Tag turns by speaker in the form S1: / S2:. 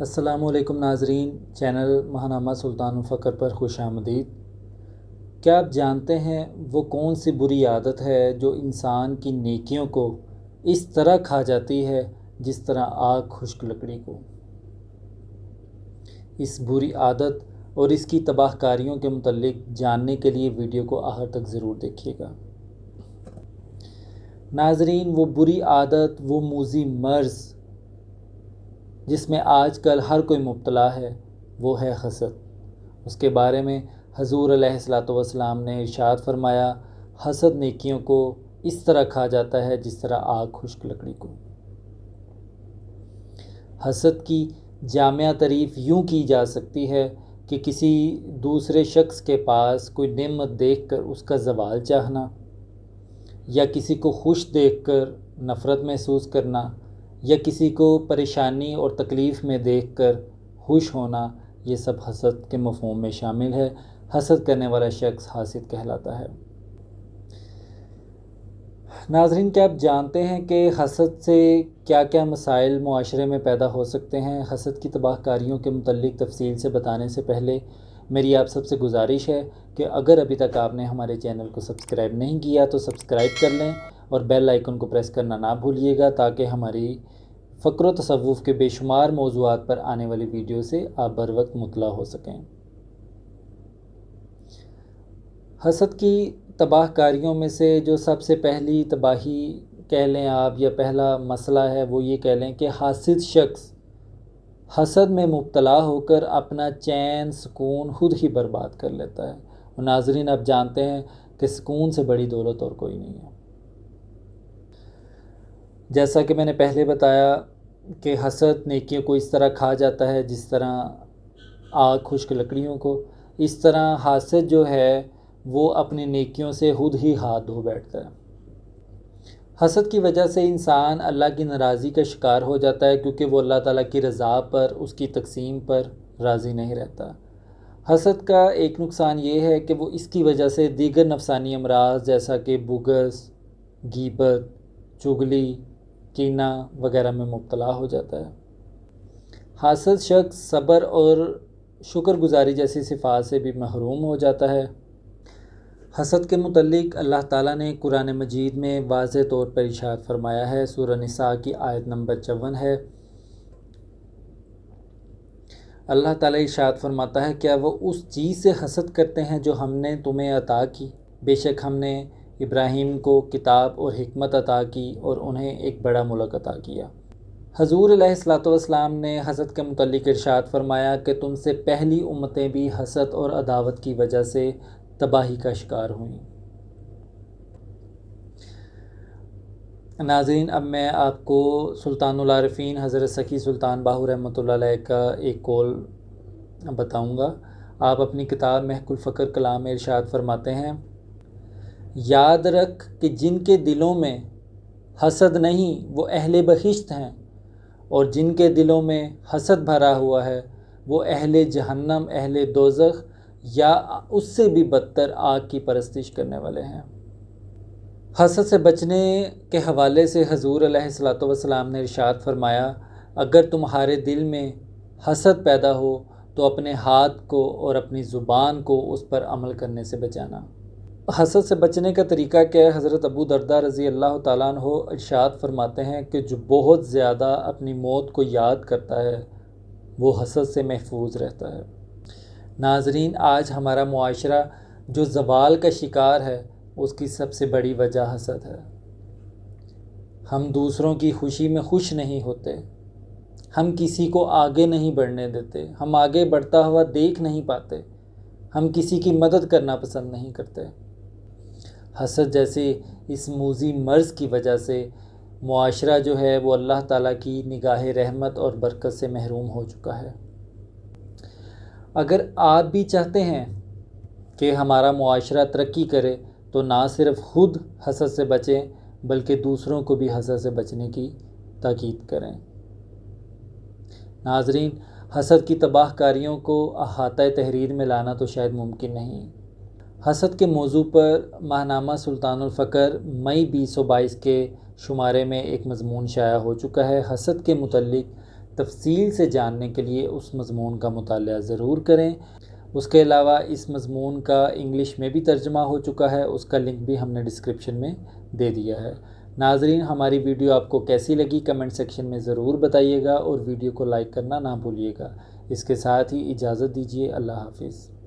S1: السلام علیکم ناظرین، چینل ماہنامہ سلطان الفقر پر خوش آمدید۔ کیا آپ جانتے ہیں وہ کون سی بری عادت ہے جو انسان کی نیکیوں کو اس طرح کھا جاتی ہے جس طرح آگ خشک لکڑی کو؟ اس بری عادت اور اس کی تباہ کاریوں کے متعلق جاننے کے لیے ویڈیو کو آخر تک ضرور دیکھیے گا۔ ناظرین، وہ بری عادت، وہ موذی مرض جس میں آج کل ہر کوئی مبتلا ہے، وہ ہے حسد۔ اس کے بارے میں حضور علیہ السلام نے ارشاد فرمایا، حسد نیکیوں کو اس طرح کھا جاتا ہے جس طرح آگ خشک لکڑی کو۔ حسد کی جامع تعریف یوں کی جا سکتی ہے کہ کسی دوسرے شخص کے پاس کوئی نعمت دیکھ کر اس کا زوال چاہنا، یا کسی کو خوش دیکھ کر نفرت محسوس کرنا، یا کسی کو پریشانی اور تکلیف میں دیکھ کر خوش ہونا، یہ سب حسد کے مفہوم میں شامل ہے۔ حسد کرنے والا شخص حاسد کہلاتا ہے۔ ناظرین، کیا آپ جانتے ہیں کہ حسد سے کیا کیا مسائل معاشرے میں پیدا ہو سکتے ہیں؟ حسد کی تباہ کاریوں کے متعلق تفصیل سے بتانے سے پہلے میری آپ سب سے گزارش ہے کہ اگر ابھی تک آپ نے ہمارے چینل کو سبسکرائب نہیں کیا تو سبسکرائب کر لیں اور بیل آئیکن کو پریس کرنا نہ بھولیے گا، تاکہ ہماری فکر و تصوف کے بے شمار موضوعات پر آنے والی ویڈیو سے آپ بر وقت مطلع ہو سکیں۔ حسد کی تباہ کاریوں میں سے جو سب سے پہلی تباہی کہہ لیں آپ، یا پہلا مسئلہ ہے، وہ یہ کہہ لیں کہ حاسد شخص حسد میں مبتلا ہو کر اپنا چین سکون خود ہی برباد کر لیتا ہے۔ اور ناظرین، آپ جانتے ہیں کہ سکون سے بڑی دولت اور کوئی نہیں ہے۔ جیسا کہ میں نے پہلے بتایا کہ حسد نیکیوں کو اس طرح کھا جاتا ہے جس طرح آگ خشک لکڑیوں کو، اس طرح حاسد جو ہے وہ اپنی نیکیوں سے خود ہی ہاتھ دھو بیٹھتا ہے۔ حسد کی وجہ سے انسان اللہ کی ناراضی کا شکار ہو جاتا ہے، کیونکہ وہ اللہ تعالیٰ کی رضا پر، اس کی تقسیم پر راضی نہیں رہتا۔ حسد کا ایک نقصان یہ ہے کہ وہ اس کی وجہ سے دیگر نفسانی امراض جیسا کہ بغض، غیبت، چغلی، کینہ وغیرہ میں مبتلا ہو جاتا ہے۔ حاسد شخص صبر اور شکر گزاری جیسی صفات سے بھی محروم ہو جاتا ہے۔ حسد کے متعلق اللہ تعالیٰ نے قرآن مجید میں واضح طور پر ارشاد فرمایا ہے۔ سورہ نساء کی آیت نمبر 54 ہے۔ اللہ تعالیٰ ارشاد فرماتا ہے، کیا وہ اس چیز سے حسد کرتے ہیں جو ہم نے تمہیں عطا کی؟ بے شک ہم نے ابراہیم کو کتاب اور حکمت عطا کی اور انہیں ایک بڑا ملک عطا کیا۔ حضور علیہ السلام نے حسد کے متعلق ارشاد فرمایا کہ تم سے پہلی امتیں بھی حسد اور عداوت کی وجہ سے تباہی کا شکار ہوئیں۔ ناظرین، اب میں آپ کو سلطان العارفین حضرت سخی سلطان باہو رحمۃ اللہ علیہ کا ایک قول بتاؤں گا۔ آپ اپنی کتاب محق الفقر کلام میں ارشاد فرماتے ہیں، یاد رکھ کہ جن کے دلوں میں حسد نہیں وہ اہل بہشت ہیں، اور جن کے دلوں میں حسد بھرا ہوا ہے وہ اہل جہنم، اہل دوزخ یا اس سے بھی بدتر آگ کی پرستش کرنے والے ہیں۔ حسد سے بچنے کے حوالے سے حضور علیہ السلام نے ارشاد فرمایا، اگر تمہارے دل میں حسد پیدا ہو تو اپنے ہاتھ کو اور اپنی زبان کو اس پر عمل کرنے سے بچانا۔ حسد سے بچنے کا طریقہ کیا ہے؟ حضرت ابو درداء رضی اللہ تعالیٰ عنہ ارشاد فرماتے ہیں کہ جو بہت زیادہ اپنی موت کو یاد کرتا ہے وہ حسد سے محفوظ رہتا ہے۔ ناظرین، آج ہمارا معاشرہ جو زوال کا شکار ہے اس کی سب سے بڑی وجہ حسد ہے۔ ہم دوسروں کی خوشی میں خوش نہیں ہوتے، ہم کسی کو آگے نہیں بڑھنے دیتے، ہم آگے بڑھتا ہوا دیکھ نہیں پاتے، ہم کسی کی مدد کرنا پسند نہیں کرتے۔ حسد جیسے اس موذی مرض کی وجہ سے معاشرہ جو ہے وہ اللہ تعالیٰ کی نگاہ رحمت اور برکت سے محروم ہو چکا ہے۔ اگر آپ بھی چاہتے ہیں کہ ہمارا معاشرہ ترقی کرے تو نہ صرف خود حسد سے بچیں بلکہ دوسروں کو بھی حسد سے بچنے کی تاکید کریں۔ ناظرین، حسد کی تباہ کاریوں کو احاطہ تحریر میں لانا تو شاید ممکن نہیں۔ حسد کے موضوع پر ماہنامہ سلطان الفقر مئی 2022 کے شمارے میں ایک مضمون شائع ہو چکا ہے۔ حسد کے متعلق تفصیل سے جاننے کے لیے اس مضمون کا مطالعہ ضرور کریں۔ اس کے علاوہ اس مضمون کا انگلش میں بھی ترجمہ ہو چکا ہے، اس کا لنک بھی ہم نے ڈسکرپشن میں دے دیا ہے۔ ناظرین، ہماری ویڈیو آپ کو کیسی لگی کمنٹ سیکشن میں ضرور بتائیے گا اور ویڈیو کو لائک کرنا نہ بھولیے گا۔ اس کے ساتھ ہی اجازت دیجیے، اللہ حافظ۔